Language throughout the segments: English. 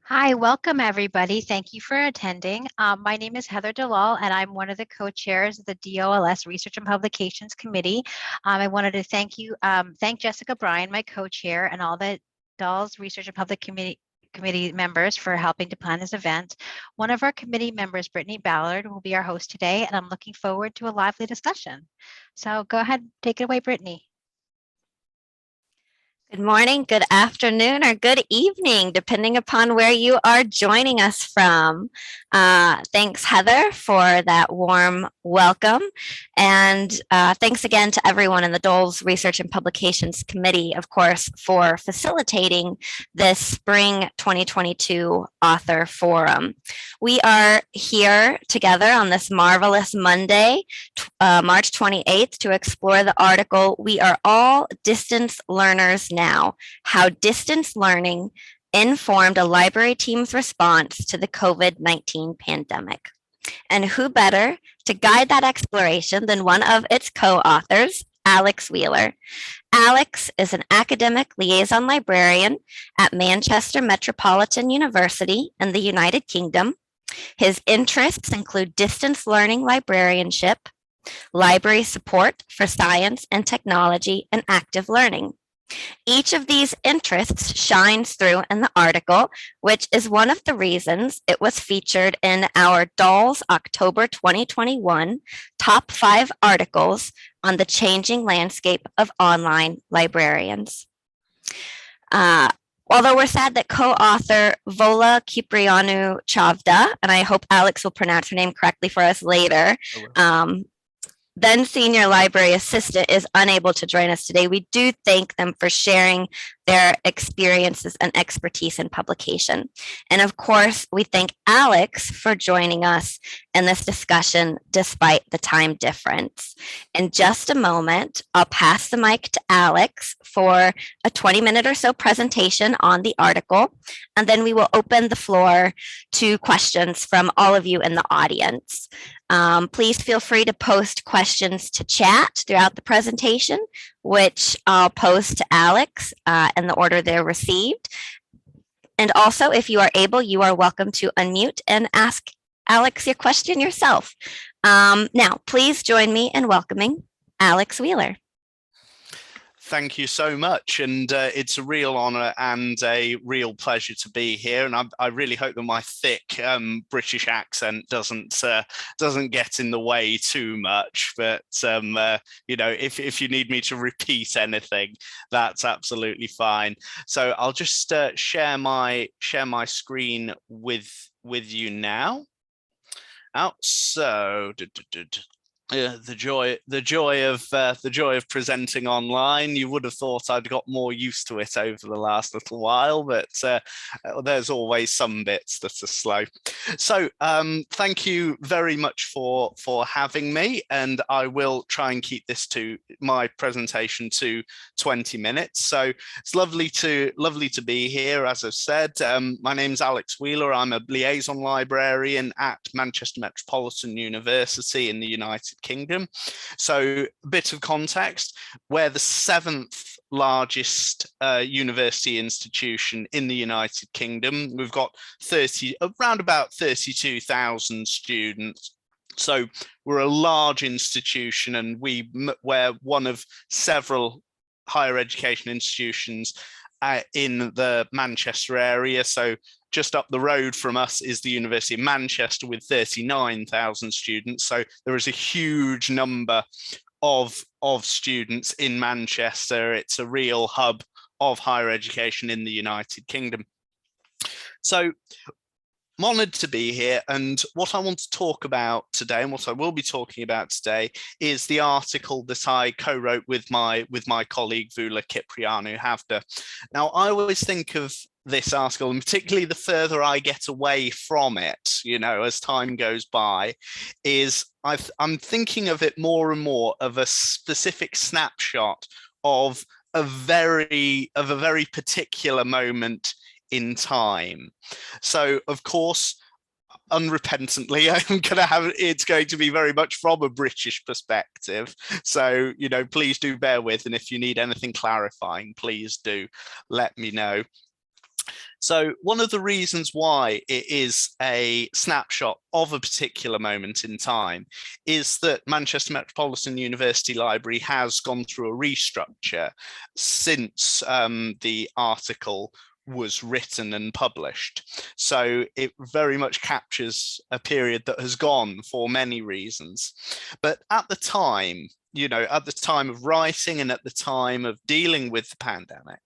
Hi, welcome everybody. Thank you for attending. My name is Heather Dalal, and I'm one of the co-chairs of the DOLS Research and Publications Committee. I wanted to thank Jessica Bryan, my co-chair, and all the DOLS Research and Committee members for helping to plan this event. One of our committee members, Brittany Ballard, will be our host today, and I'm looking forward to a lively discussion. So go ahead, take it away, Brittany. Good morning, good afternoon, or good evening, depending upon where you are joining us from. Thanks, Heather, for that warm welcome. And thanks again to everyone in the DOLS Research and Publications Committee, of course, for facilitating this Spring 2022 Author Forum. We are here together on this marvelous Monday, March 28th, to explore the article, "We Are All Distance Learners Now, How Distance Learning Informed a Library Team's Response to the COVID-19 Pandemic." And who better to guide that exploration than one of its co-authors, Alex Wheeler. Alex is an academic liaison librarian at Manchester Metropolitan University in the United Kingdom. His interests include distance learning librarianship, library support for science and technology, and active learning. Each of these interests shines through in the article, which is one of the reasons it was featured in our DOLS October 2021 Top 5 Articles on the Changing Landscape of Online Librarians. Although we're sad that co-author Vola Kiprianu Chavda, and I hope Alex will pronounce her name correctly for us later, then senior library assistant, is unable to join us today, we do thank them for sharing their experiences and expertise in publication. And of course, we thank Alex for joining us in this discussion despite the time difference. In just a moment, I'll pass the mic to Alex for a 20-minute or so presentation on the article, and then we will open the floor to questions from all of you in the audience. Please feel free to post questions to chat throughout the presentation, which I'll post to Alex in the order they're received. And also, if you are able, you are welcome to unmute and ask Alex your question yourself. Now, please join me in welcoming Alex Wheeler. Thank you so much, and it's a real honor and a real pleasure to be here. And I really hope that my thick British accent doesn't get in the way too much. But you know, if you need me to repeat anything, that's absolutely fine. So I'll just share my screen with you now. So. The joy of presenting online. You would have thought I'd got more used to it over the last little while, but there's always some bits that are slow. So thank you very much for having me, and I will try and keep my presentation to 20 minutes. So it's lovely to be here. As I've said, my name's Alex Wheeler. I'm a liaison librarian at Manchester Metropolitan University in the United Kingdom. So a bit of context, we're the 7th largest university institution in the United Kingdom. We've got around about 32,000 students. So we're a large institution, and we're one of several higher education institutions in the Manchester area. So just up the road from us is the University of Manchester with 39,000 students. So there is a huge number of students in Manchester. It's a real hub of higher education in the United Kingdom. So I'm honoured to be here, and what I want to talk about today, and what I will be talking about today, is the article that I co-wrote with my colleague Vola Kiprianu Chavda. Now, I always think of this article, and particularly the further I get away from it, you know, as time goes by, is I'm thinking of it more and more of a specific snapshot of a very particular moment in time. So, of course, unrepentantly, it's going to be very much from a British perspective. So, you know, please do bear with, and if you need anything clarifying, please do let me know. So one of the reasons why it is a snapshot of a particular moment in time is that Manchester Metropolitan University Library has gone through a restructure since the article was written and published. So it very much captures a period that has gone for many reasons. But at the time, at the time of writing and at the time of dealing with the pandemic,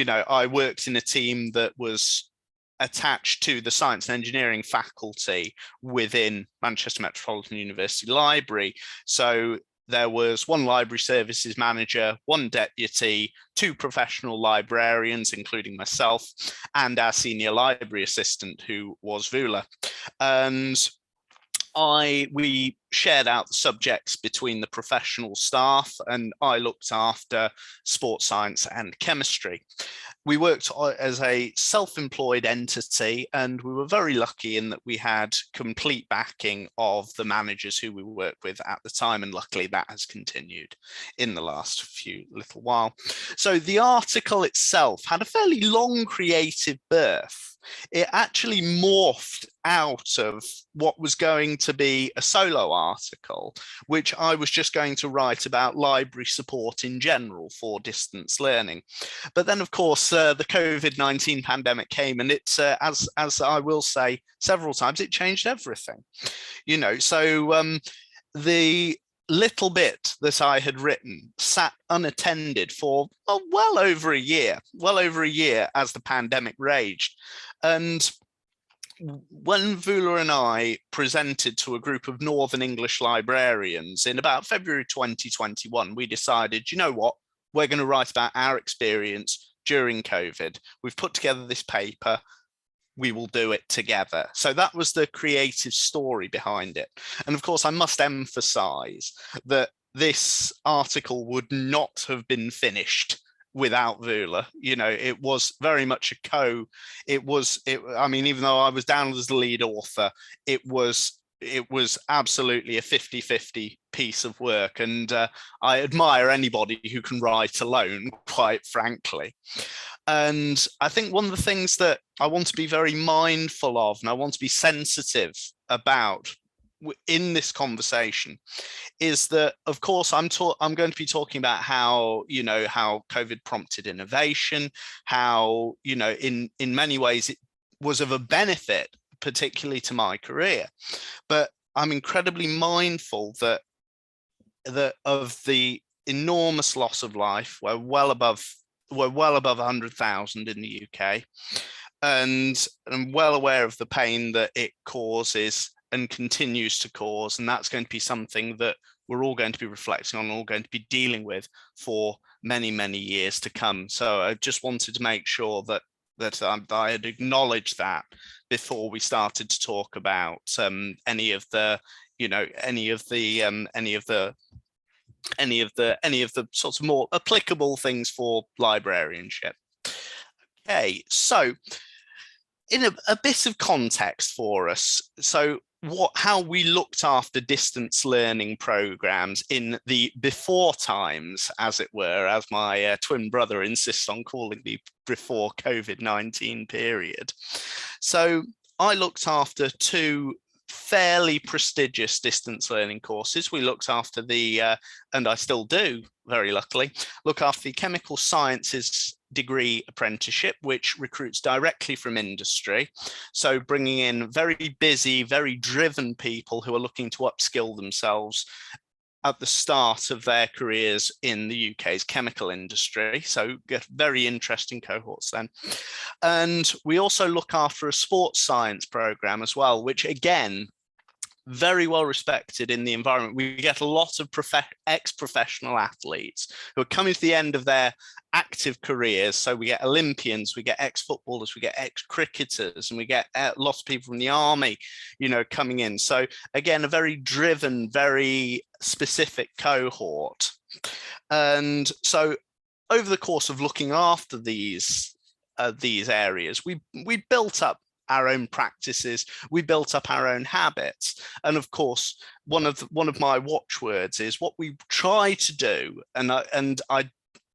I worked in a team that was attached to the science and engineering faculty within Manchester Metropolitan University Library. So there was one library services manager, one deputy, two professional librarians, including myself, and our senior library assistant, who was Vula. And we shared out the subjects between the professional staff, and I looked after sports science and chemistry. We worked as a self-employed entity, and we were very lucky in that we had complete backing of the managers who we worked with at the time, and luckily that has continued in the last little while. So the article itself had a fairly long creative birth. It actually morphed out of what was going to be a solo article, which I was just going to write about library support in general for distance learning. But then, of course, the COVID-19 pandemic came, and it, as I will say several times, it changed everything. So the little bit that I had written sat unattended for well over a year as the pandemic raged. And when Vula and I presented to a group of Northern English librarians in about February 2021, we decided, you know what, we're going to write about our experience during COVID. We've put together this paper. We will do it together. So that was the creative story behind it. And of course, I must emphasize that this article would not have been finished without Vula. It was very much a I mean, even though I was down as the lead author, it was absolutely a 50-50 piece of work. And I admire anybody who can write alone, quite frankly. And I think one of the things that I want to be very mindful of, and I want to be sensitive about in this conversation, is that, of course, I'm going to be talking about how COVID prompted innovation, how in many ways it was of a benefit, particularly to my career. But I'm incredibly mindful that of the enormous loss of life. We're well above 100,000 in the UK, and I'm well aware of the pain that it causes and continues to cause, and that's going to be something that we're all going to be reflecting on, all going to be dealing with for many, many years to come. So I just wanted to make sure that I had acknowledged that before we started to talk about any of the sorts of more applicable things for librarianship. Okay, so in a bit of context for us, so how we looked after distance learning programs in the before times, as it were, as my twin brother insists on calling the before COVID-19 period. So I looked after two fairly prestigious distance learning courses. We looked after and I still do, very luckily, look after the chemical sciences degree apprenticeship, which recruits directly from industry. So bringing in very busy, very driven people who are looking to upskill themselves at the start of their careers in the UK's chemical industry. So get very interesting cohorts then. And we also look after a sports science program as well, which again, very well respected in the environment. We get a lot of ex-professional athletes who are coming to the end of their active careers. So we get Olympians, we get ex-footballers, we get ex-cricketers, and we get lots of people from the army, coming in. So again, a very driven, very specific cohort. And so over the course of looking after these areas, we built up our own practices, we built up our own habits. And of course, one of my watchwords is what we try to do, and I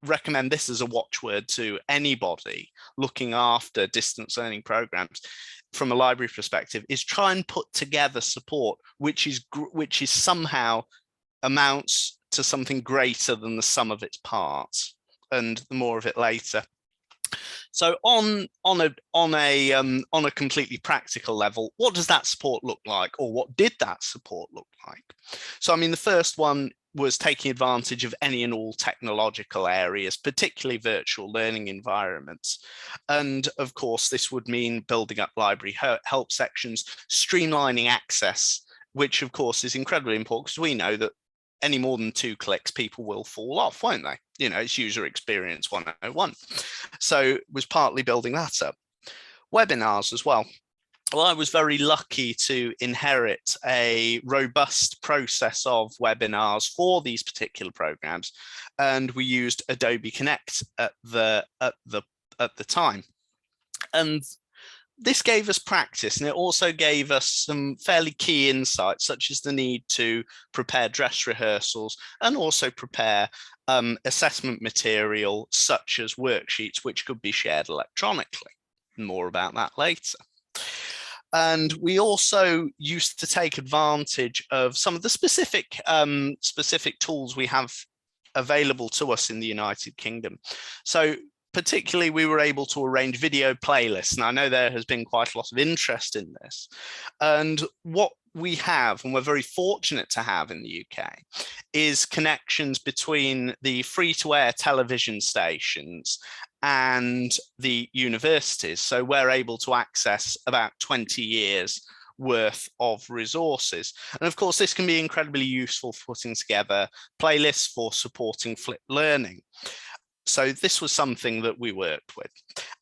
recommend this as a watchword to anybody looking after distance learning programs from a library perspective, is try and put together support which is somehow amounts to something greater than the sum of its parts, and more of it later. So on a completely practical level, what does that support look like, or what did that support look like? So I mean, the first one was taking advantage of any and all technological areas, particularly virtual learning environments. And of course, this would mean building up library help sections, streamlining access, which of course is incredibly important, because we know that any more than 2 clicks, people will fall off, won't they? You know, it's user experience 101. So was partly building that up. Webinars as well. Well, I was very lucky to inherit a robust process of webinars for these particular programs, and we used Adobe Connect at the time. And this gave us practice, and it also gave us some fairly key insights, such as the need to prepare dress rehearsals and also prepare assessment material, such as worksheets, which could be shared electronically. More about that later. And we also used to take advantage of some of the specific tools we have available to us in the United Kingdom. So particularly, we were able to arrange video playlists. And I know there has been quite a lot of interest in this. And what we have, and we're very fortunate to have in the UK, is connections between the free-to-air television stations and the universities. So we're able to access about 20 years worth of resources. And of course, this can be incredibly useful for putting together playlists for supporting flipped learning. So this was something that we worked with.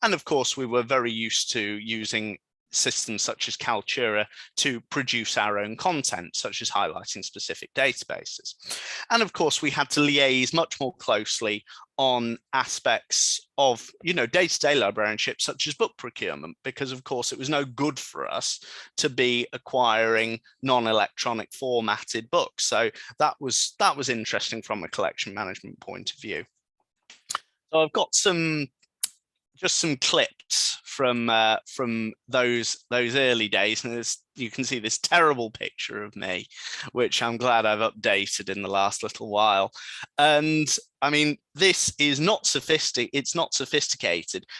And of course, we were very used to using systems such as Kaltura to produce our own content, such as highlighting specific databases. And of course, we had to liaise much more closely on aspects of, you know, day-to-day librarianship, such as book procurement, because of course it was no good for us to be acquiring non-electronic formatted books. So that was interesting from a collection management point of view. So I've got just some clips from those early days, and you can see this terrible picture of me, which I'm glad I've updated in the last little while. And I mean, this is not sophisticated,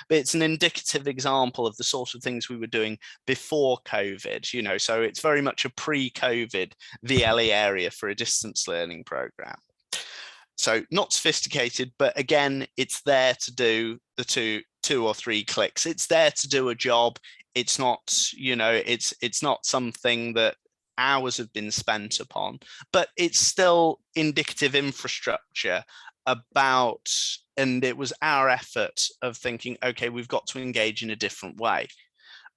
but it's an indicative example of the sort of things we were doing before COVID. You know, so it's very much a pre-COVID VLE area for a distance learning program. So not sophisticated, but again, it's there to do the two or three clicks. It's there to do a job. It's not, you know, it's not something that hours have been spent upon, but it's still indicative infrastructure about, and it was our effort of thinking, okay, we've got to engage in a different way,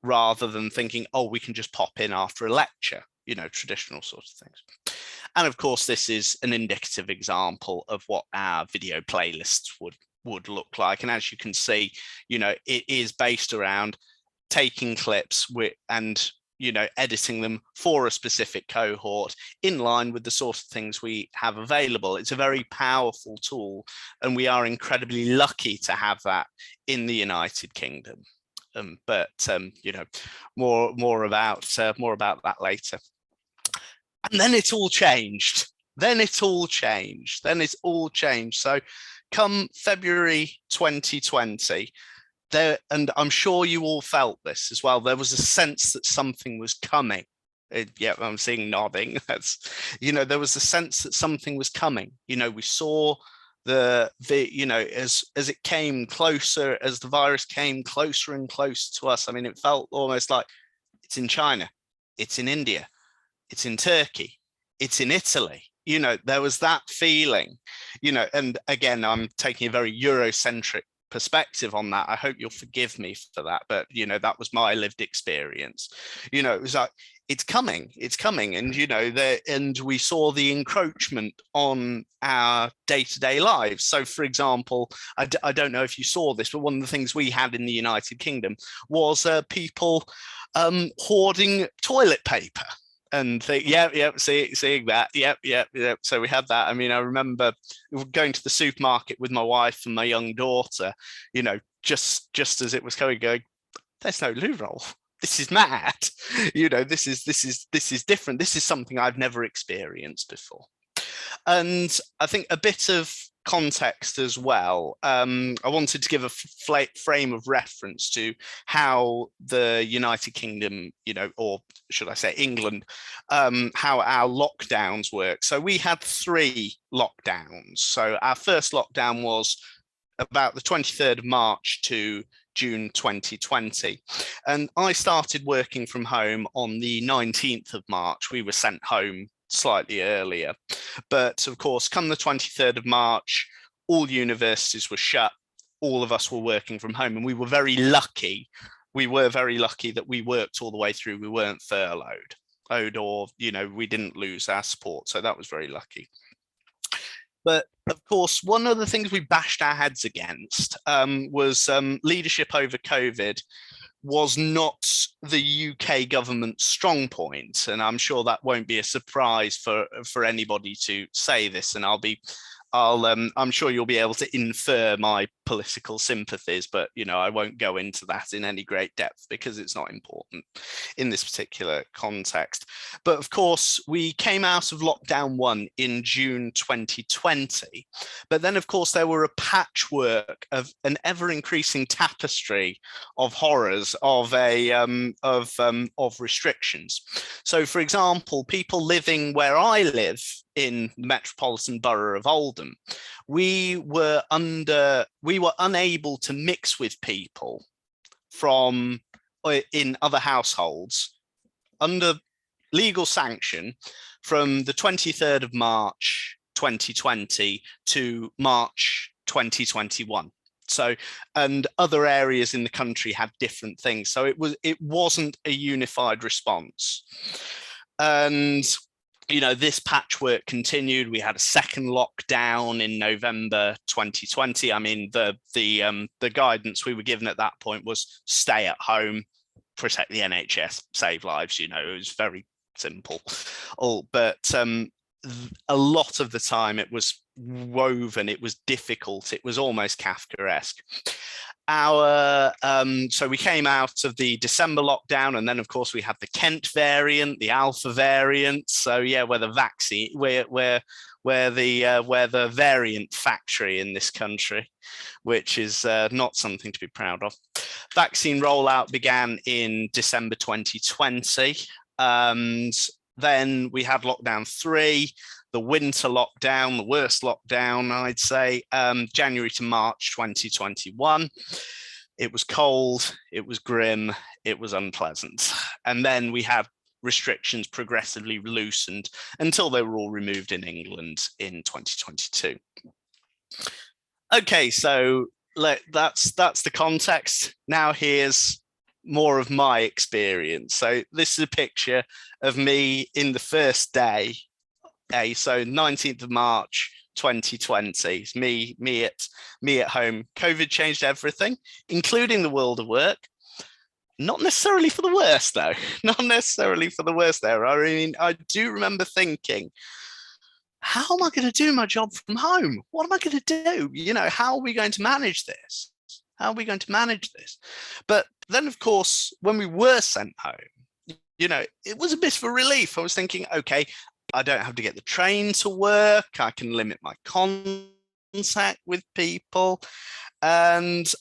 rather than thinking, oh, we can just pop in after a lecture, you know, traditional sorts of things. And of course, this is an indicative example of what our video playlists would look like. And as you can see, you know, it is based around taking clips and, you know, editing them for a specific cohort in line with the sort of things we have available. It's a very powerful tool, and we are incredibly lucky to have that in the United Kingdom. But you know, more about that later. And then it all changed. So come February 2020, and I'm sure you all felt this as well, there was a sense that something was coming. Yeah, I'm seeing nodding. That's, you know, there was a sense that something was coming. You know, we saw the you know, as it came closer, as the virus came closer and closer to us. I mean, it felt almost like it's in China, it's in India, it's in Turkey, it's in Italy. You know, there was that feeling, you know, and again, I'm taking a very Eurocentric perspective on that. I hope you'll forgive me for that, but you know, that was my lived experience. You know, it was like, it's coming, and you know, and we saw the encroachment on our day-to-day lives. So for example, I don't know if you saw this, but one of the things we had in the United Kingdom was people hoarding toilet paper. and think, seeing that, yep. So we had that. I mean, I remember going to the supermarket with my wife and my young daughter, just as it was going, there's no loo roll. This is mad. This is different. This is something I've never experienced before. And I think a bit of context as well. I wanted to give a frame of reference to how the United Kingdom, or should I say England, how our lockdowns work. So we had 3 lockdowns. So our first lockdown was about the 23rd of March to June 2020. And I started working from home on the 19th of March. We were sent home slightly earlier. But of course, come the 23rd of March, all universities were shut. All of us were working from home, and we were very lucky. We were very lucky that we worked all the way through. We weren't furloughed, or, we didn't lose our support. So that was very lucky. But of course, one of the things we bashed our heads against was leadership over COVID was not the UK government's strong point. And I'm sure that won't be a surprise for anybody to say this. And I'm sure you'll be able to infer my political sympathies, but I won't go into that in any great depth because it's not important in this particular context. But of course, we came out of lockdown 1 in June 2020. But then, of course, there were a patchwork of an ever-increasing tapestry of horrors of restrictions. So, for example, people living where I live in the metropolitan borough of Oldham, we were unable to mix with people from in other households under legal sanction from the 23rd of March 2020 to March 2021. So, and other areas in the country had different things. So it wasn't a unified response. And this patchwork continued. We had a second lockdown in November 2020. I mean, the guidance we were given at that point was stay at home, protect the NHS, save lives. It was very simple. But a lot of the time it was woven, it was difficult, it was almost Kafkaesque. So we came out of the December lockdown, and then of course we had the Kent variant, the Alpha variant. So yeah, we're the variant factory in this country, which is not something to be proud of. Vaccine rollout began in December 2020, and then we had lockdown 3. The winter lockdown, the worst lockdown, I'd say, January to March 2021. It was cold, it was grim, it was unpleasant. And then we had restrictions progressively loosened until they were all removed in England in 2022. Okay, so that's the context. Now here's more of my experience. So this is a picture of me in the first day. So 19th of March 2020, it's me at home. COVID changed everything, including the world of work. Not necessarily for the worst, though. Not necessarily for the worst there. I mean, I do remember thinking, how am I going to do my job from home? What am I going to do? How are we going to manage this? How are we going to manage this? But then, of course, when we were sent home, it was a bit of a relief. I was thinking, okay, I don't have to get the train to work. I can limit my contact with people. And,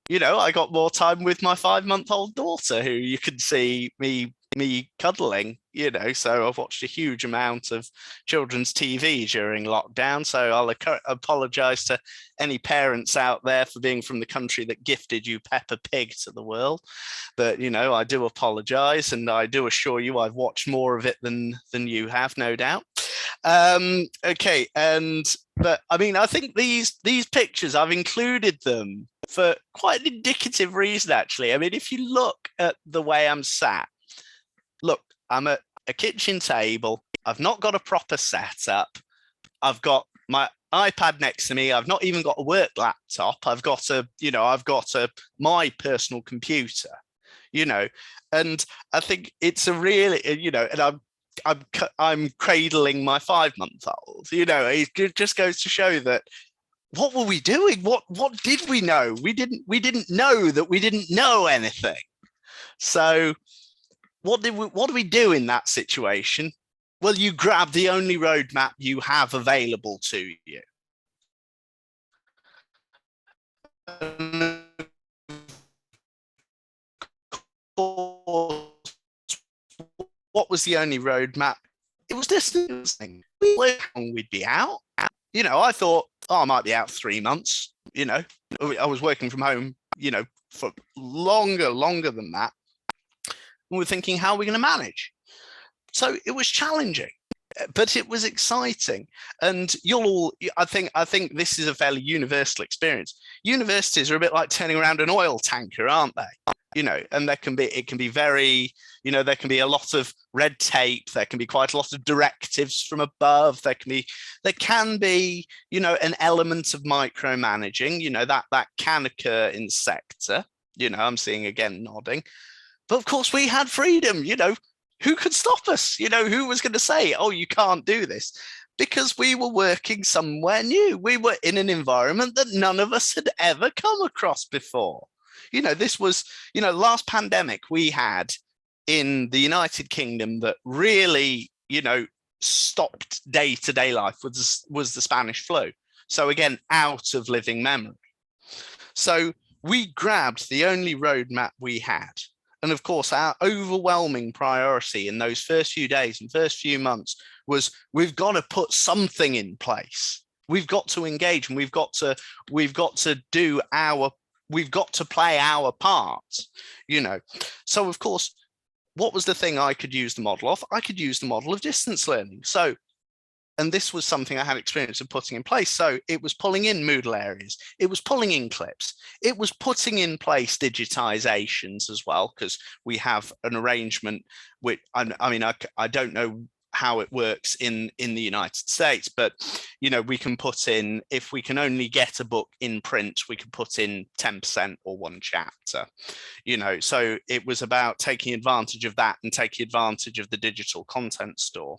I got more time with my 5-month-old daughter, who you could see me cuddling, so I've watched a huge amount of children's TV during lockdown. So I'll apologize to any parents out there for being from the country that gifted you Peppa Pig to the world. But, I do apologize, and I do assure you I've watched more of it than you have, no doubt. Okay. But I mean, I think these pictures, I've included them for quite an indicative reason, actually. I mean, if you look at the way I'm sat, look, I'm at a kitchen table. I've not got a proper setup. I've got my iPad next to me. I've not even got a work laptop. I've got my personal computer, and I think it's a really, and I'm cradling my 5-month-old. It just goes to show that what were we doing? What did we know? We didn't know that we didn't know anything. So what do we do in that situation? Well, you grab the only roadmap you have available to you. What was the only roadmap? It was distancing. We'd be out. I thought, I might be out 3 months. I was working from home, for longer than that. And we're thinking, how are we going to manage? So it was challenging, but it was exciting. And I think this is a fairly universal experience. Universities are a bit like turning around an oil tanker, aren't they? And it can be very, there can be a lot of red tape. There can be quite a lot of directives from above. There can be, an element of micromanaging, that can occur in sector. I'm seeing again nodding. But of course we had freedom, who could stop us? Who was going to say, oh, you can't do this? Because we were working somewhere new. We were in an environment that none of us had ever come across before. This was, last pandemic we had in the United Kingdom that really, stopped day-to-day life was the Spanish flu. So again, out of living memory. So we grabbed the only roadmap we had. And of course, our overwhelming priority in those first few days and first few months was we've got to put something in place. We've got to engage, and we've got to play our part, So of course, what was the thing I could use the model of? I could use the model of distance learning. And this was something I had experience of putting in place. So it was pulling in Moodle areas. It was pulling in clips. It was putting in place digitizations as well, because we have an arrangement with, I don't know how it works in the United States, but we can put in, if we can only get a book in print, we can put in 10% or one chapter, so it was about taking advantage of that and taking advantage of the digital content store.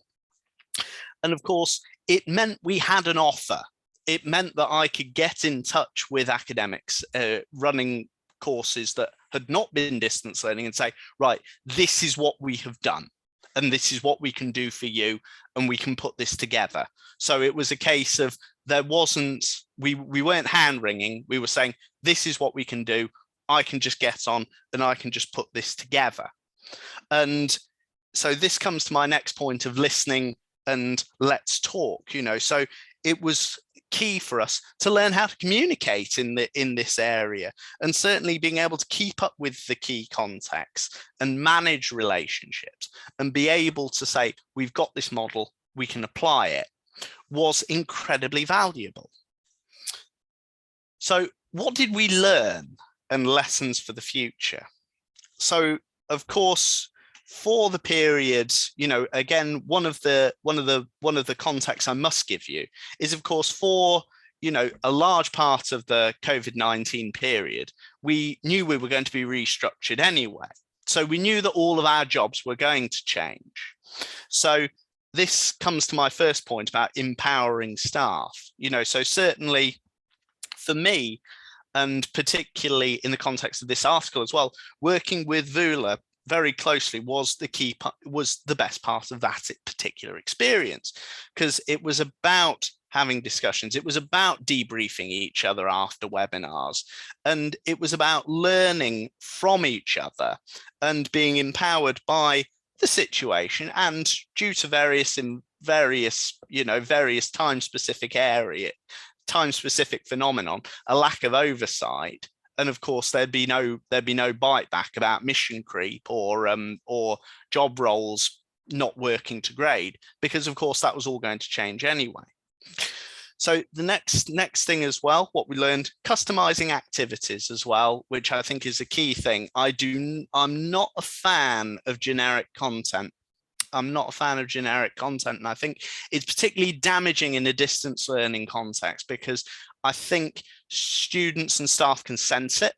And of course, it meant we had an offer. It meant that I could get in touch with academics running courses that had not been distance learning and say, right, this is what we have done, and this is what we can do for you, and we can put this together. So it was a case of we weren't hand wringing. We were saying, this is what we can do. I can just get on and I can just put this together. And so this comes to my next point of listening and let's talk, so it was key for us to learn how to communicate in this area, and certainly being able to keep up with the key contexts and manage relationships and be able to say, we've got this model, we can apply it, was incredibly valuable. So what did we learn and lessons for the future? So of course, for the period, again, one of the contexts I must give you is, of course, for a large part of the COVID-19 period, we knew we were going to be restructured anyway. So we knew that all of our jobs were going to change. So this comes to my first point about empowering staff. So certainly for me, and particularly in the context of this article as well, working with Vula very closely was the best part of that particular experience, because it was about having discussions. It was about debriefing each other after webinars, and it was about learning from each other and being empowered by the situation, and due to various time-specific phenomenon, a lack of oversight. And of course, there'd be no bite back about mission creep or job roles not working to grade, because of course that was all going to change anyway. So the next thing as well, what we learned, customizing activities as well, which I think is a key thing. I'm not a fan of generic content. And I think it's particularly damaging in a distance learning context, because I think students and staff can sense it,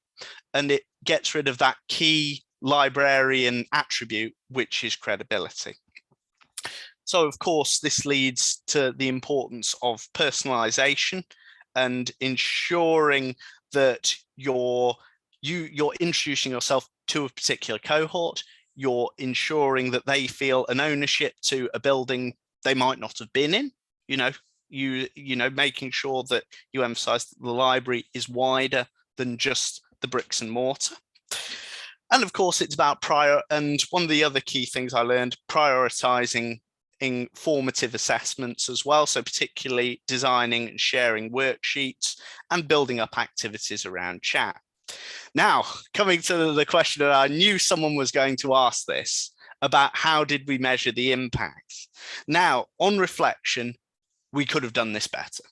and it gets rid of that key librarian attribute, which is credibility. So of course, this leads to the importance of personalization and ensuring that you're introducing yourself to a particular cohort. You're ensuring that they feel an ownership to a building they might not have been in. Making sure that you emphasize that the library is wider than just the bricks and mortar. And of course, it's about and one of the other key things I learned, prioritizing in formative assessments as well. So particularly designing and sharing worksheets and building up activities around chat. Now, coming to the question that I knew someone was going to ask this about, how did we measure the impact? Now, on reflection, we could have done this better.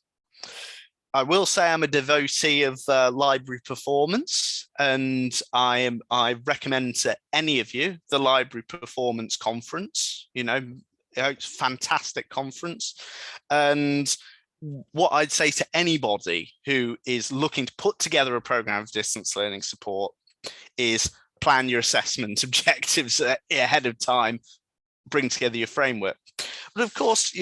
I will say I'm a devotee of library performance, and I recommend to any of you the Library Performance Conference. It's a fantastic conference. And what I'd say to anybody who is looking to put together a program of distance learning support is plan your assessment objectives ahead of time, bring together your framework. But of course,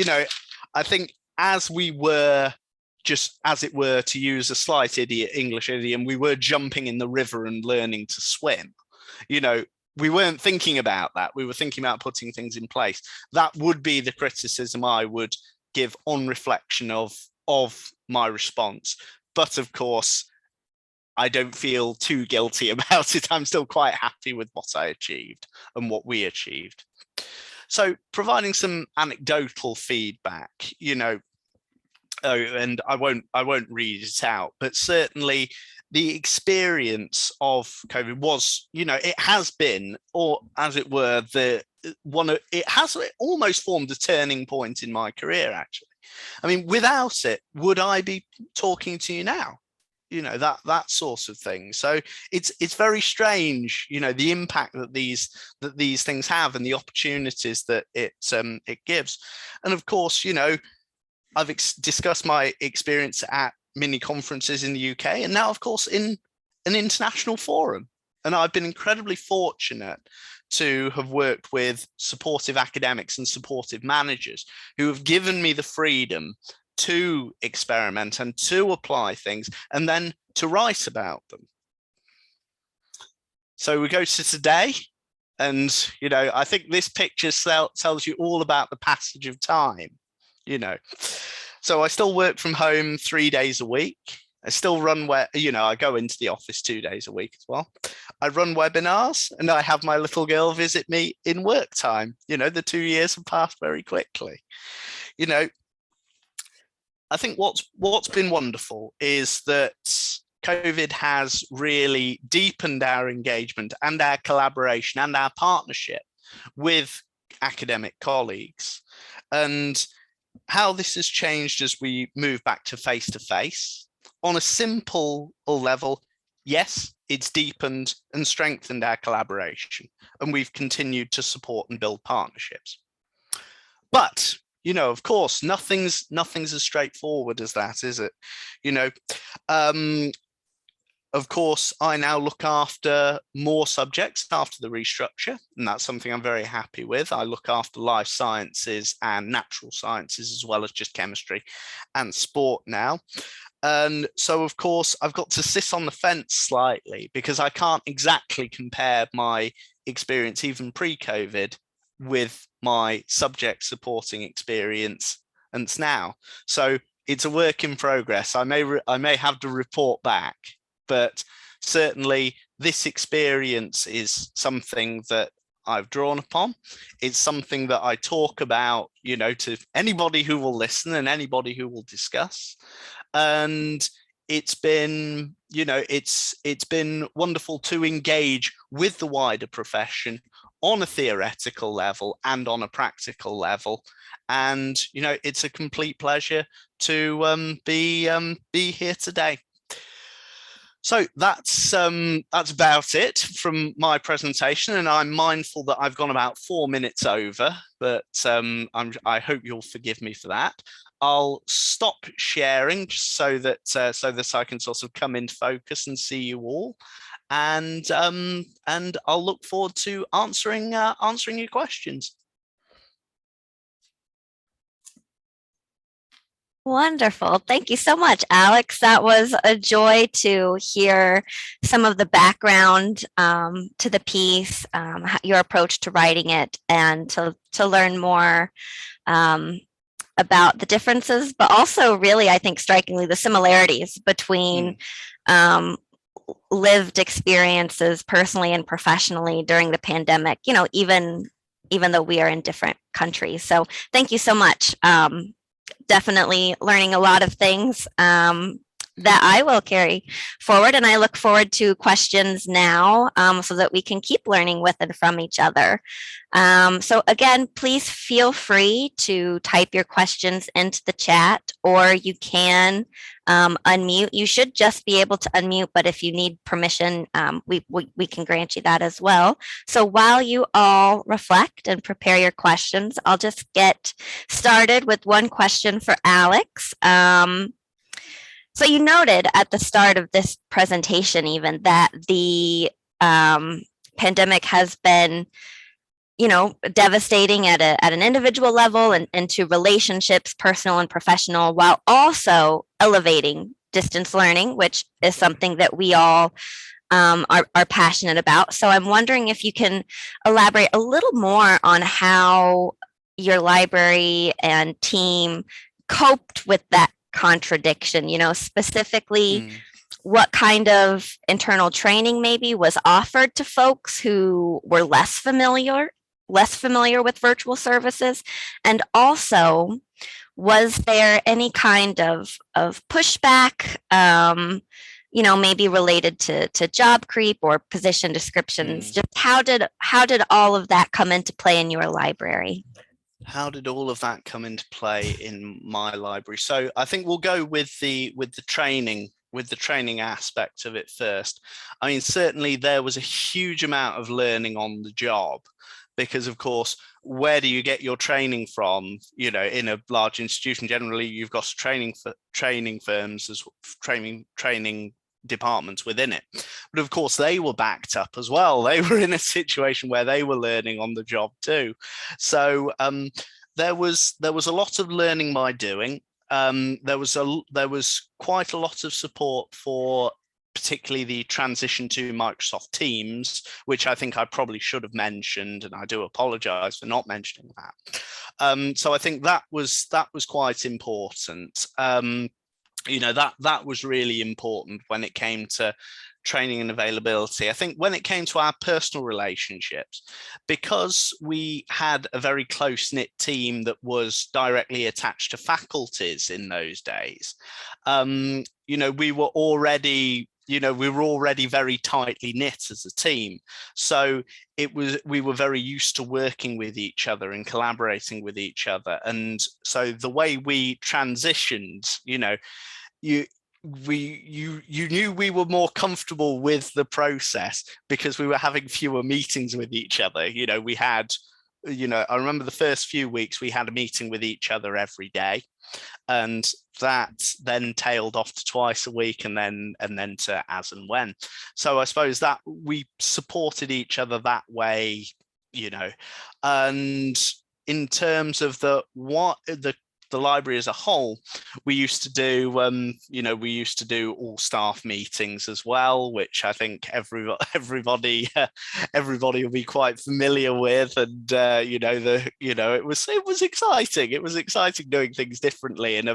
I think as we were, just as it were, to use a slight English idiom, we were jumping in the river and learning to swim. We weren't thinking about that. We were thinking about putting things in place. That would be the criticism I would give on reflection of my response. But of course, I don't feel too guilty about it. I'm still quite happy with what I achieved and what we achieved. So providing some anecdotal feedback, and I won't read it out, but certainly the experience of COVID was, it has been, or as it were, it has almost formed a turning point in my career, actually. I mean, without it, would I be talking to you now? That sort of thing. So it's very strange, the impact that these things have and the opportunities that it gives. And of course, I've discussed my experience at mini conferences in the UK, and now, of course, in an international forum. And I've been incredibly fortunate to have worked with supportive academics and supportive managers who have given me the freedom to experiment and to apply things and then to write about them. So we go to today, and I think this picture tells you all about the passage of time. So I still work from home 3 days a week. I still run I go into the office 2 days a week as well. I run webinars, and I have my little girl visit me in work time. The 2 years have passed very quickly. I think what's been wonderful is that COVID has really deepened our engagement and our collaboration and our partnership with academic colleagues, and how this has changed as we move back to face-to-face. On a simple level, yes, it's deepened and strengthened our collaboration, and we've continued to support and build partnerships. But, of course, nothing's as straightforward as that, is it? Of course, I now look after more subjects after the restructure, and that's something I'm very happy with. I look after life sciences and natural sciences, as well as just chemistry and sport now. And so, of course, I've got to sit on the fence slightly, because I can't exactly compare my experience, even pre-COVID, with my subject supporting experience and now. So it's a work in progress. I may have to report back. But certainly this experience is something that I've drawn upon. It's something that I talk about, to anybody who will listen and anybody who will discuss. And it's been, it's been wonderful to engage with the wider profession on a theoretical level and on a practical level. And, it's a complete pleasure to be here today. So that's about it from my presentation, and I'm mindful that I've gone about 4 minutes over, but I hope you'll forgive me for that. I'll stop sharing so that I can sort of come into focus and see you all, and I'll look forward to answering your questions. Wonderful. Thank you so much, Alex. That was a joy to hear some of the background to the piece, your approach to writing it, and to learn more about the differences, but also really, I think, strikingly, the similarities between lived experiences personally and professionally during the pandemic, even though we are in different countries. So thank you so much. Definitely learning a lot of things that I will carry forward. And I look forward to questions now so that we can keep learning with and from each other. So again, please feel free to type your questions into the chat, or you can unmute. You should just be able to unmute, but if you need permission, we can grant you that as well. So while you all reflect and prepare your questions, I'll just get started with one question for Alex. So you noted at the start of this presentation even that the pandemic has been, devastating at an individual level and to relationships, personal and professional, while also elevating distance learning, which is something that we all are passionate about. So I'm wondering if you can elaborate a little more on how your library and team coped with that contradiction, specifically what kind of internal training maybe was offered to folks who were less familiar with virtual services, and also was there any kind of pushback, maybe related to job creep or position descriptions? Just how did all of that come into play in your library? How did all of that come into play in my library? So I think we'll go with the training aspect of it first. I mean, certainly there was a huge amount of learning on the job, because of course, where do you get your training from? In a large institution, generally you've got training firms as training departments within it, but of course they were backed up as well. They were in a situation where they were learning on the job too. So there was a lot of learning by doing. There was quite a lot of support for particularly the transition to Microsoft Teams, which I think I probably should have mentioned, and I do apologize for not mentioning that. So I think that was quite important. That was really important when it came to training and availability. I think when it came to our personal relationships, because we had a very close-knit team that was directly attached to faculties in those days, we were already very tightly knit as a team. So we were very used to working with each other and collaborating with each other. And so the way we transitioned, you knew we were more comfortable with the process because we were having fewer meetings with each other. We had, I remember the first few weeks we had a meeting with each other every day, and that then tailed off to twice a week, and then to as and when. So I suppose that we supported each other that way, and in terms of the library as a whole, we used to do all staff meetings as well, which I think everybody will be quite familiar with. And it was exciting. It was exciting doing things differently. And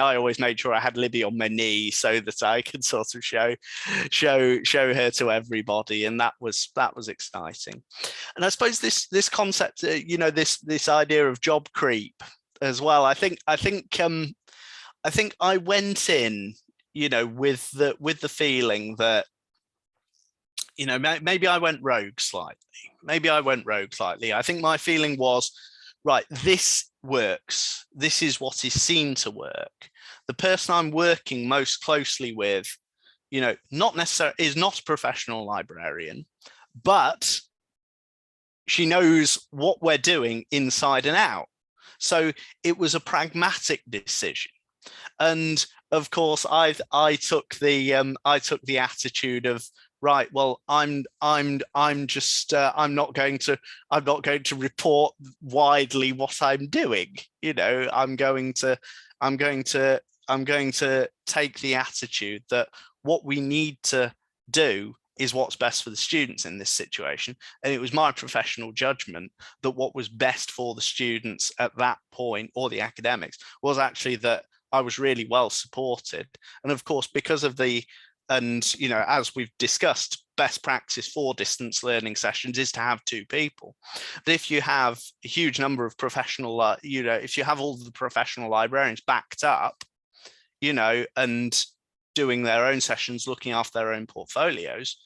I always made sure I had Libby on my knee so that I could sort of show her to everybody, and that was exciting. And I suppose this concept, this idea of job creep as well. I think I went in, with the feeling that, maybe I went rogue slightly. I think my feeling was, right, this works. This is what is seen to work. The person I'm working most closely with, not necessarily is not a professional librarian, but she knows what we're doing inside and out. So it was a pragmatic decision, and of course, I took the attitude of, right, well, I'm not going to report widely what I'm doing. I'm going to I'm going to take the attitude that what we need to do is what's best for the students in this situation. And it was my professional judgment that what was best for the students at that point, or the academics, was actually that I was really well supported. And of course, because of as we've discussed, best practice for distance learning sessions is to have 2 people. But if you have a huge number of professional, if you have all the professional librarians backed up, and doing their own sessions, looking after their own portfolios,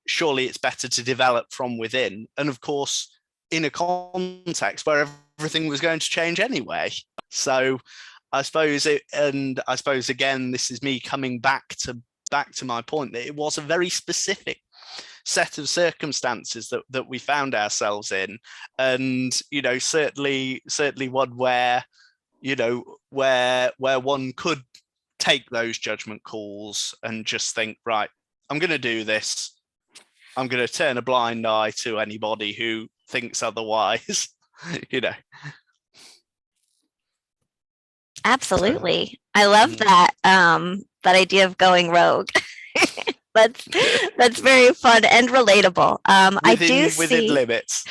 surely it's better to develop from within. And of course, in a context where everything was going to change anyway. So I suppose again, this is me coming back to my point that it was a very specific set of circumstances that we found ourselves in. And, certainly one where one could take those judgment calls and just think, right, I'm going to do this. I'm going to turn a blind eye to anybody who thinks otherwise, Absolutely. I love that that idea of going rogue. That's very fun and relatable. Within limits.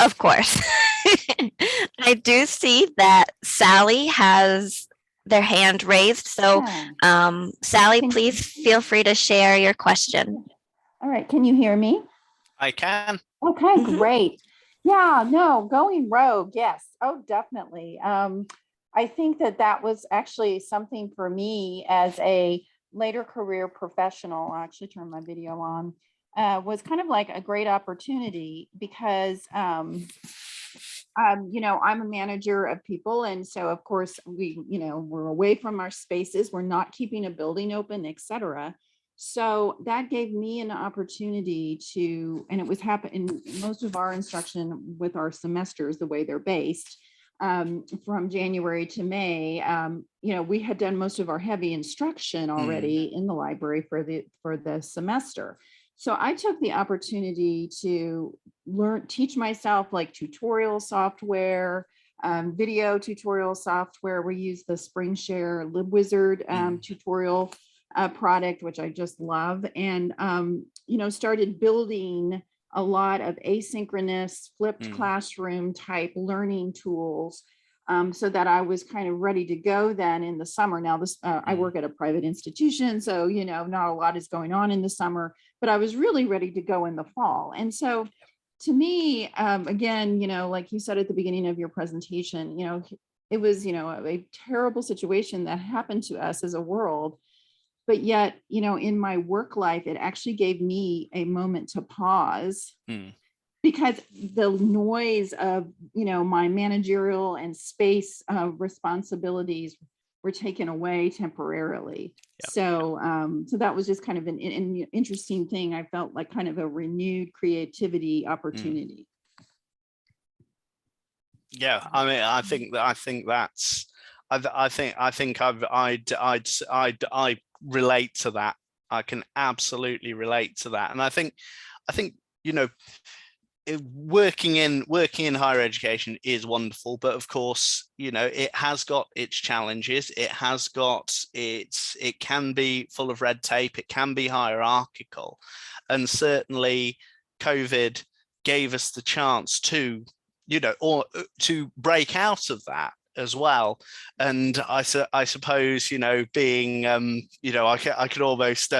Of course. I do see that Sally has their hand raised. So Sally, please feel free to share your question. All right. Can you hear me? I can. Okay, great. Yeah, no, going rogue. Yes. Oh, definitely. I think that was actually something for me as a later career professional. I actually turned my video on. Was kind of like a great opportunity because, I'm a manager of people. And so of course we're away from our spaces. We're not keeping a building open, et cetera. So that gave me an opportunity and it was happening in most of our instruction with our semesters, the way they're based, from January to May. We had done most of our heavy instruction already in the library for the semester. So I took the opportunity to teach myself like tutorial software, video tutorial software. We use the SpringShare LibWizard tutorial product, which I just love. And, started building a lot of asynchronous flipped classroom type learning tools, so that I was kind of ready to go then in the summer. Now I work at a private institution, so, not a lot is going on in the summer, but I was really ready to go in the fall. And so to me, again, like you said at the beginning of your presentation, it was, a terrible situation that happened to us as a world. But yet, in my work life, it actually gave me a moment to pause because the noise of, my managerial and space responsibilities were taken away temporarily. Yep. So that was just kind of an interesting thing. I felt like kind of a renewed creativity opportunity. Yeah, I mean, I think that's. I relate to that. I can absolutely relate to that, and I think working in higher education is wonderful, but of course, it has got its challenges. It can be full of red tape. It can be hierarchical, and certainly, COVID gave us the chance to break out of that as well. And I suppose, being, I could almost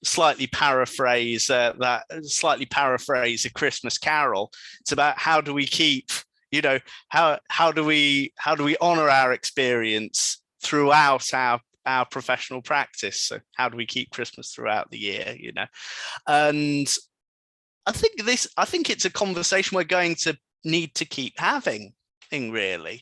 slightly paraphrase A Christmas Carol. It's about how do we keep, how do we honor our experience throughout our professional practice? So how do we keep Christmas throughout the year, And I think it's a conversation we're going to need to keep having, really.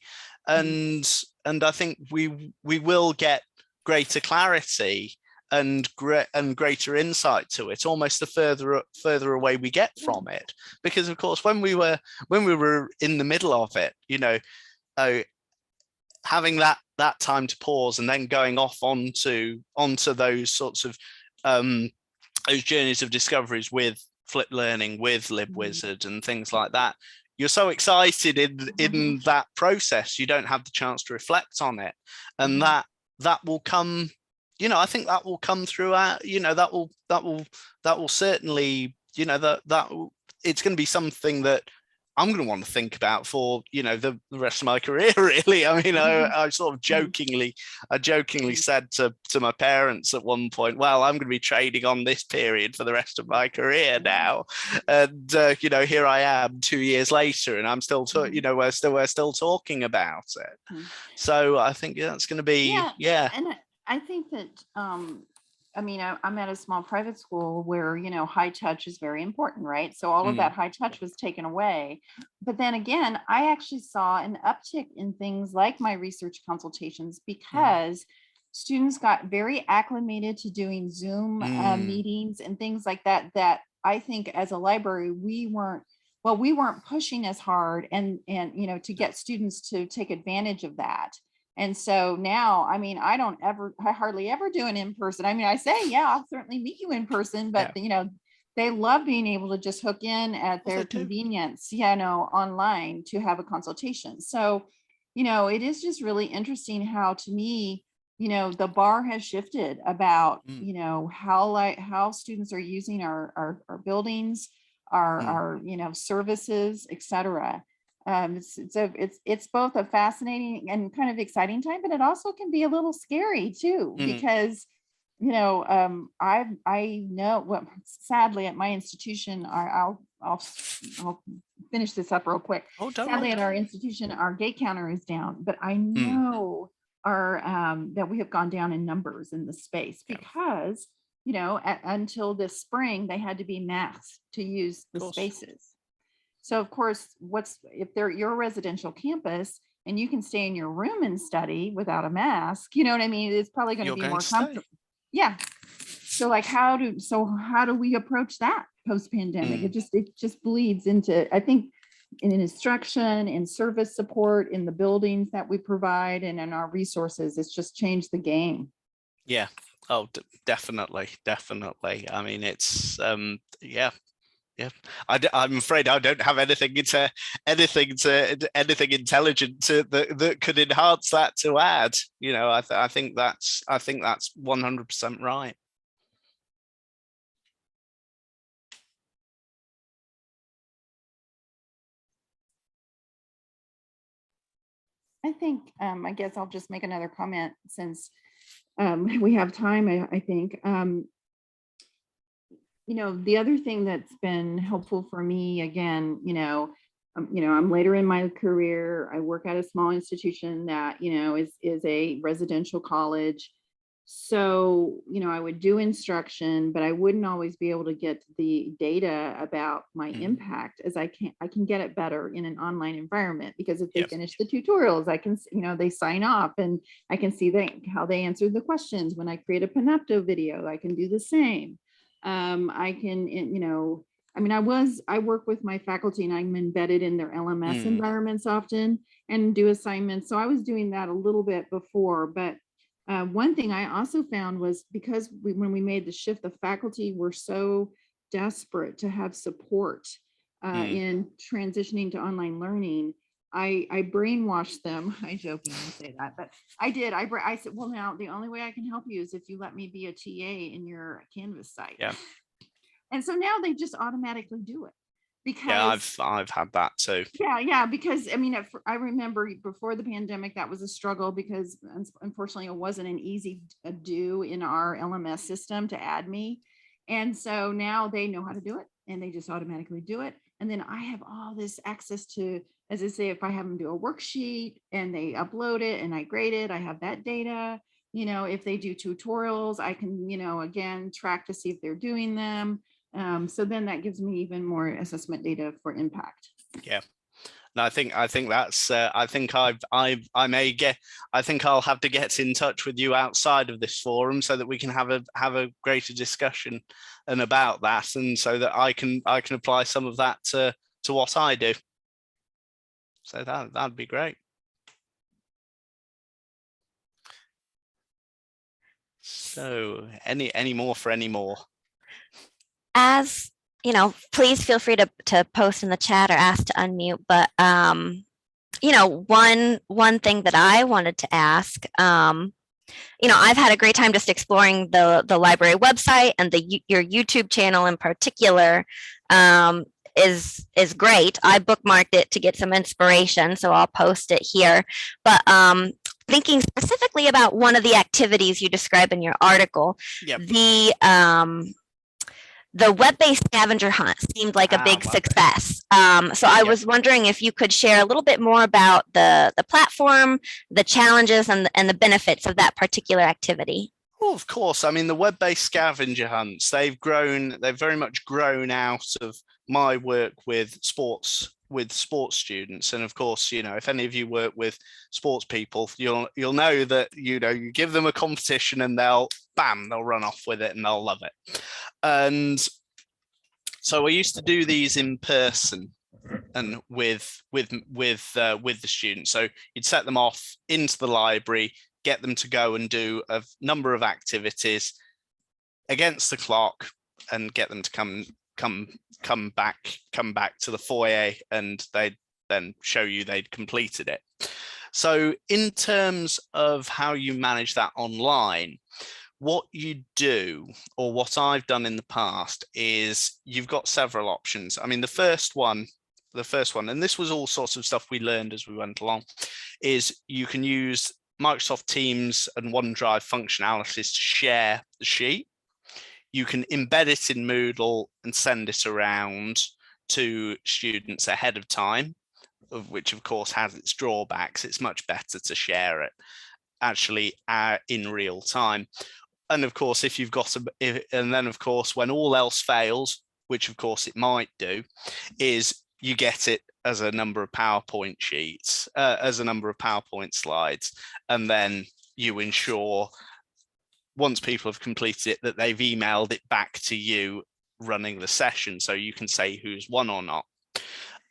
And I think we will get greater clarity and greater insight to it, almost the further away we get from it. Because of course, when we were in the middle of it, having that time to pause and then going off onto those sorts of those journeys of discoveries with flipped learning, with LibWizard and things like that, you're so excited in that process, you don't have the chance to reflect on it, and that will come. I think that will come throughout. That will certainly. It's going to be something that I'm going to want to think about for the rest of my career. Really, I mean, I sort of jokingly said to my parents at one point, "Well, I'm going to be trading on this period for the rest of my career now," and here I am 2 years later, and I'm still, we're still talking about it. So I think that's going to be, And I think that I mean, I'm at a small private school where, high touch is very important, right? So all of that high touch was taken away. But then again, I actually saw an uptick in things like my research consultations because students got very acclimated to doing Zoom meetings and things like that, that I think as a library, we weren't pushing as hard and to get students to take advantage of that. And so now, I mean, I hardly ever do an in-person. I mean, I say, yeah, I'll certainly meet you in person, but they love being able to just hook in at their convenience, online to have a consultation. So, it is just really interesting how, to me, the bar has shifted about, how students are using our buildings, our services, et cetera. It's both a fascinating and kind of exciting time, but it also can be a little scary too, because I know what, sadly at my institution, I'll finish this up real quick. Sadly at our institution, our gate counter is down, but I know that we have gone down in numbers in the space because until this spring they had to be masked to use the spaces. So of course, if they're your residential campus and you can stay in your room and study without a mask, you know what I mean? It's probably going to be more comfortable. Yeah. So like, how do we approach that post-pandemic? It just bleeds into, I think, in instruction, in service support, in the buildings that we provide, and in our resources. It's just changed the game. Yeah. Oh, definitely. I mean, it's yeah. I'm afraid I don't have anything intelligent that could enhance that to add. I think that's 100% right. I think I guess I'll just make another comment since we have time. I think the other thing that's been helpful for me, again, I'm later in my career. I work at a small institution that, is a residential college. So, I would do instruction, but I wouldn't always be able to get the data about my impact as I can get it better in an online environment, because if they finish the tutorials, I can, they sign off and I can see how they answered the questions. When I create a Panepto video, I can do the same. I can, I work with my faculty and I'm embedded in their LMS environments often and do assignments. So I was doing that a little bit before, but one thing I also found was because when we made the shift, the faculty were so desperate to have support in transitioning to online learning. I brainwashed them. I jokingly say that, but I did. I said, well, now the only way I can help you is if you let me be a TA in your Canvas site. Yeah. And so now they just automatically do it. Because I've had that too. Yeah, because I mean, I remember before the pandemic, that was a struggle because unfortunately it wasn't an easy do in our LMS system to add me. And so now they know how to do it and they just automatically do it. And then I have all this access to, as I say, if I have them do a worksheet and they upload it and I grade it, I have that data. If they do tutorials, I can, again, track to see if they're doing them. So then that gives me even more assessment data for impact. Yeah. And I think that's I think I think I'll have to get in touch with you outside of this forum so that we can have a greater discussion and about that, and so that I can apply some of that to what I do. So that'd be great. So any more for any more? As please feel free to post in the chat or ask to unmute. But one thing that I wanted to ask, I've had a great time just exploring the library website, and your YouTube channel in particular is great. I bookmarked it to get some inspiration, so I'll post it here. But thinking specifically about one of the activities you describe in your article, Yep. The web-based scavenger hunt seemed like a big success. So I was wondering if you could share a little bit more about the platform, the challenges, and the benefits of that particular activity. Well, of course. I mean, the web-based scavenger hunts, they've very much grown out of my work with sports students. And of course, if any of you work with sports people, you'll know that, you give them a competition and they'll run off with it and they'll love it. And so I used to do these in person and with the students. So you'd set them off into the library, get them to go and do a number of activities against the clock, and get them to come back to the foyer, and they'd then show you they'd completed it. So in terms of how you manage that online, what you do, or what I've done in the past, is you've got several options. I mean, the first one, and this was all sorts of stuff we learned as we went along, is you can use Microsoft Teams and OneDrive functionalities to share the sheet. You can embed it in Moodle and send it around to students ahead of time, which of course has its drawbacks. It's much better to share it actually in real time. And of course, and then of course, when all else fails, which of course it might do, is you get it as a number of PowerPoint sheets, as a number of PowerPoint slides, and then you ensure, once people have completed it, that they've emailed it back to you running the session, so you can say who's won or not.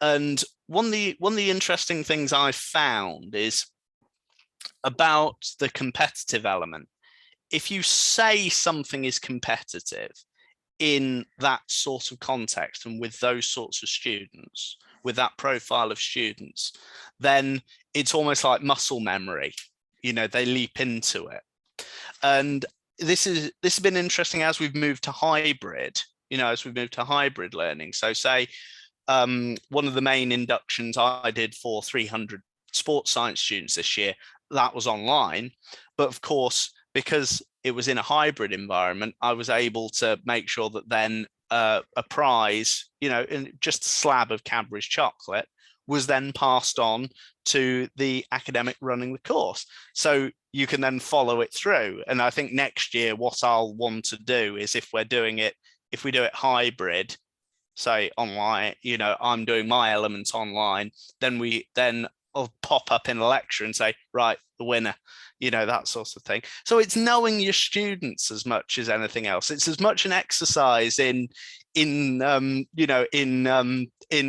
And one of the interesting things I found is about the competitive element. If you say something is competitive in that sort of context and with those sorts of students, with that profile of students, then it's almost like muscle memory. They leap into it. And this has been interesting as we've moved to hybrid, learning. So say one of the main inductions I did for 300 sports science students this year, that was online. But of course, because it was in a hybrid environment, I was able to make sure that then a prize, in just a slab of Cadbury's chocolate, was then passed on to the academic running the course. So you can then follow it through. And I think next year, what I'll want to do is, if we do it hybrid, say online, I'm doing my elements online, then I'll pop up in a lecture and say, right, the winner, that sort of thing. So it's knowing your students as much as anything else. It's as much an exercise in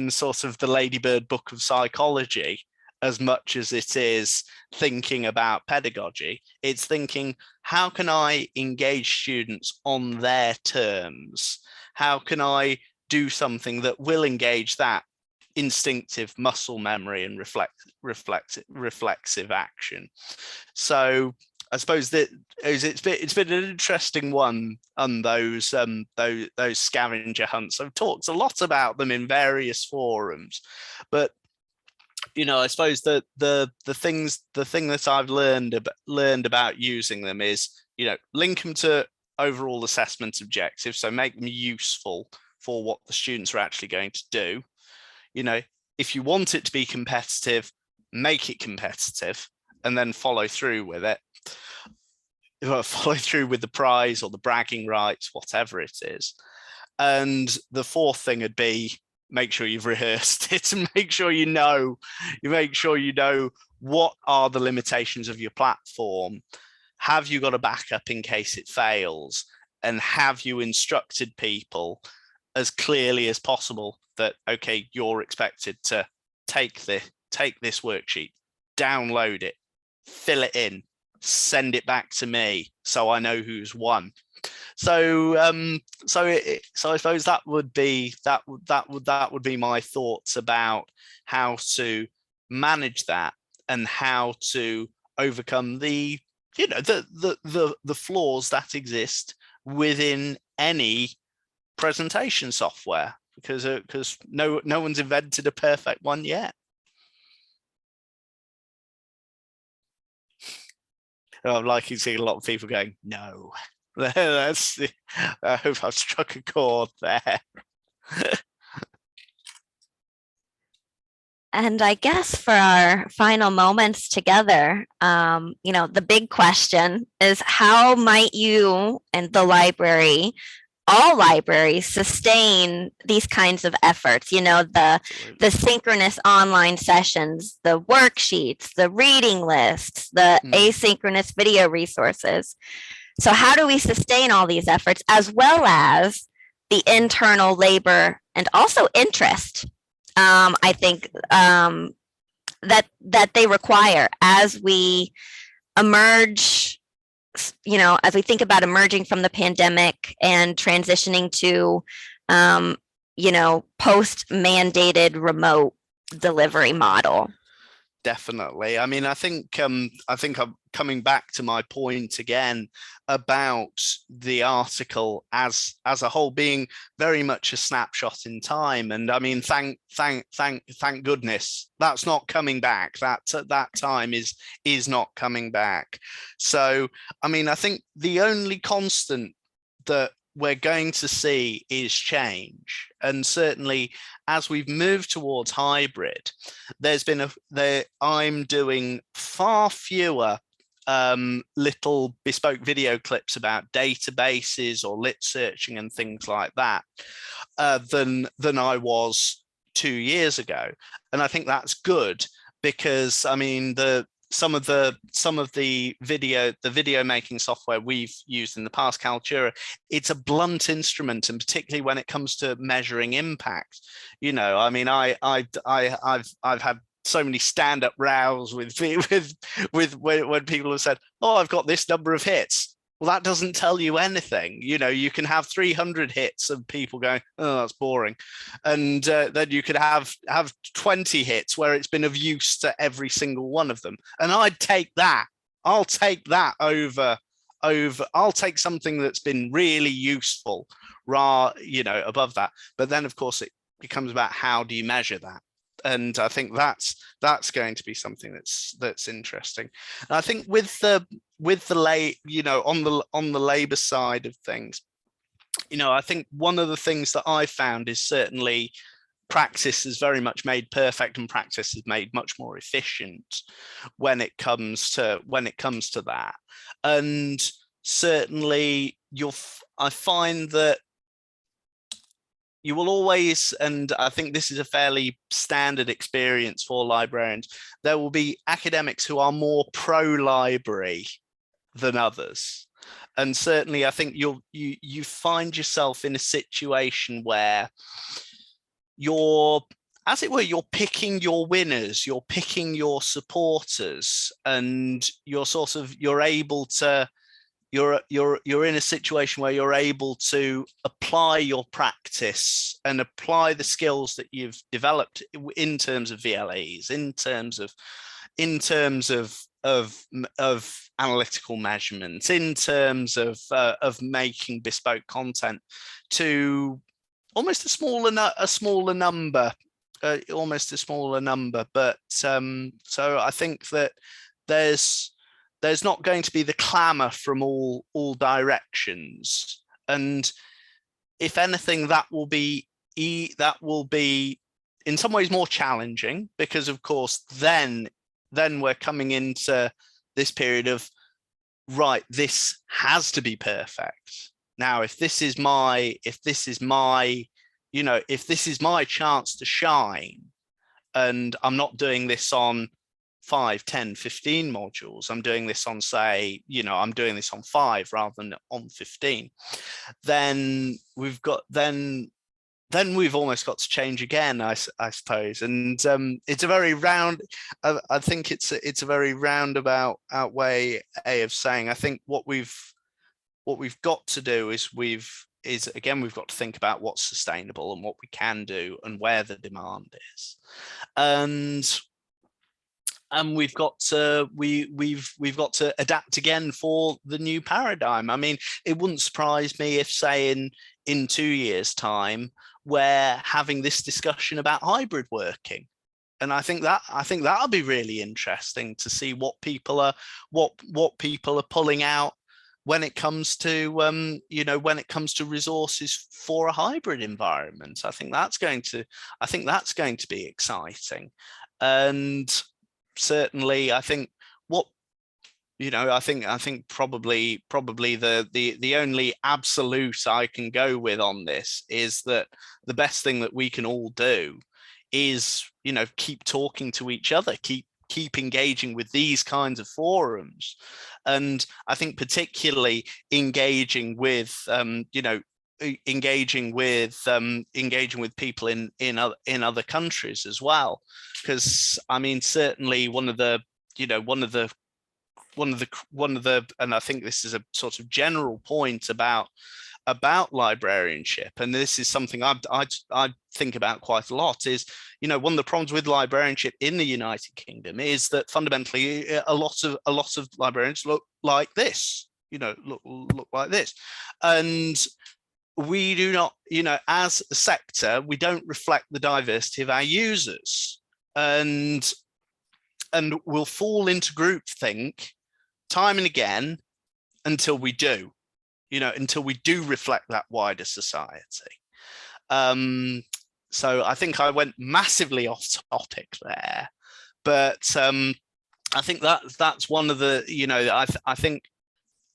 sort of the Ladybird book of psychology as much as it is thinking about pedagogy. It's thinking, how can I engage students on their terms? How can I do something that will engage that instinctive muscle memory and reflexive action? So I suppose that it's been an interesting one on those scavenger hunts. I've talked a lot about them in various forums, but I suppose that the thing that I've learned about using them is, link them to overall assessment objectives, so make them useful for what the students are actually going to do. If you want it to be competitive, make it competitive, and then follow through with it. Follow through with the prize or the bragging rights, whatever it is. And the fourth thing would be, make sure you've rehearsed it and make sure you know what are the limitations of your platform. Have you got a backup in case it fails? And have you instructed people as clearly as possible that, okay, you're expected to take this worksheet, download it, fill it in, send it back to me so I know who's won. so I suppose that would be my thoughts about how to manage that and how to overcome the flaws that exist within any presentation software, because no one's invented a perfect one yet. I'm likely to see a lot of people going, no. That's I hope I've struck a chord there. And I guess for our final moments together, the big question is, how might you and the library, all libraries, sustain these kinds of efforts? The synchronous online sessions, the worksheets, the reading lists, the asynchronous video resources. So how do we sustain all these efforts, as well as the internal labor and also interest? I think that they require as we emerge, as we think about emerging from the pandemic and transitioning to, post-mandated remote delivery model. Definitely. I mean, I think I'm coming back to my point again about the article as a whole being very much a snapshot in time. And I mean, thank goodness that's not coming back. That time is not coming back. So, I mean, I think the only constant that we're going to see is change. And certainly as we've moved towards hybrid, I'm doing far fewer little bespoke video clips about databases or lit searching and things like that than I was 2 years ago. And I think that's good, because I mean, some of the video making software we've used in the past, Kaltura, it's a blunt instrument, and particularly when it comes to measuring impact. I mean, I've had so many stand-up rows with when people have said, oh, I've got this number of hits. Well, that doesn't tell you anything. You can have 300 hits of people going, oh, that's boring. And then you could have 20 hits where it's been of use to every single one of them. And I'd take that. I'll take that over. I'll take something that's been really useful, above that. But then, of course, it becomes about how do you measure that? And I think that's going to be something that's interesting. And I think with the on the labor side of things, I think one of the things that I found is certainly practice is very much made perfect, and practice is made much more efficient when it comes to that. And certainly I find that you will always, and I think this is a fairly standard experience for librarians, there will be academics who are more pro-library than others. And certainly I think you find yourself in a situation where you're picking your winners, you're picking your supporters, and you're able to, you're in a situation where you're able to apply your practice and apply the skills that you've developed in terms of VLEs, in terms of analytical measurements, in terms of making bespoke content to almost a smaller number. But so I think that there's not going to be the clamor from all directions, and if anything, that will be in some ways more challenging, because of course then we're coming into this period of, right, this has to be perfect. Now, if this is my chance to shine, and I'm not doing this on 5, 10, 15 modules, I'm doing this on, say, I'm doing this on 5 rather than on 15, then we've almost got to change again, I suppose. And it's a very I think it's a very roundabout way of saying, I think what we've what we've got to do is we've got to think about what's sustainable and what we can do and where the demand is, and we've got to we've got to adapt again for the new paradigm. I mean, it wouldn't surprise me if, say, in 2 years' time, we're having this discussion about hybrid working. And I think that'll be really interesting to see what people are pulling out when it comes to when it comes to resources for a hybrid environment. I think that's going to be exciting. And certainly I think probably the only absolute I can go with on this is that the best thing that we can all do is, keep talking to each other, keep engaging with these kinds of forums. And I think particularly engaging with people in other countries as well, because I mean, certainly one of the and I think this is a sort of general point about librarianship, and this is something I think about quite a lot, is one of the problems with librarianship in the United Kingdom is that fundamentally a lot of librarians look like this, look like this, and we do not, as a sector, we don't reflect the diversity of our users, and we'll fall into groupthink time and again until we do. Until we do reflect that wider society. So I think I went massively off topic there, but I think that's one of the, I think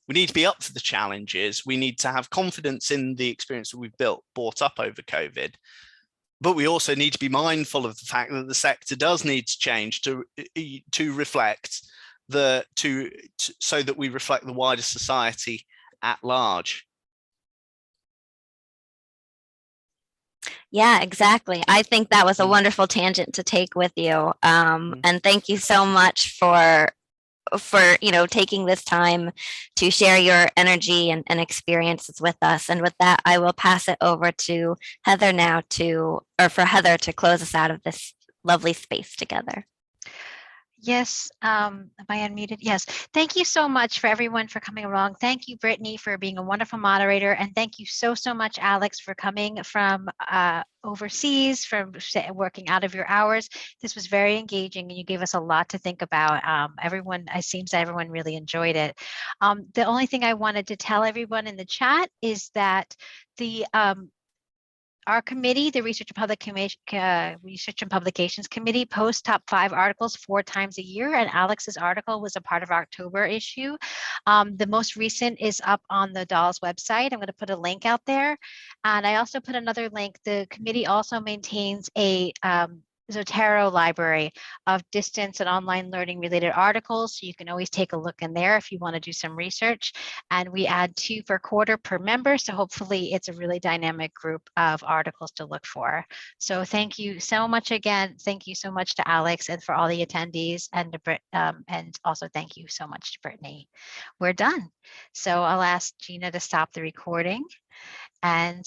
we need to be up for the challenges. We need to have confidence in the experience that we've brought up over COVID, but we also need to be mindful of the fact that the sector does need to change to reflect so that we reflect the wider society at large. Yeah, exactly. I think that was a wonderful tangent to take with you. And thank you so much for taking this time to share your energy and experiences with us. And with that, I will pass it over to Heather now for Heather to close us out of this lovely space together. Yes, am I unmuted? Yes. Thank you so much for everyone for coming along. Thank you, Brittany, for being a wonderful moderator. And thank you so much, Alex, for coming from overseas, from working out of your hours. This was very engaging and you gave us a lot to think about. It seems everyone really enjoyed it. The only thing I wanted to tell everyone in the chat is that our committee, the Research and Publications Committee, posts top 5 articles 4 times a year, and Alex's article was a part of our October issue. The most recent is up on the DOLS website. I'm going to put a link out there, and I also put another link. The committee also maintains a Zotero library of distance and online learning related articles. So you can always take a look in there if you want to do some research. And we add 2 per quarter per member. So hopefully it's a really dynamic group of articles to look for. So thank you so much again. Thank you so much to Alex and for all the attendees, and and also thank you so much to Brittany. We're done. So I'll ask Gina to stop the recording and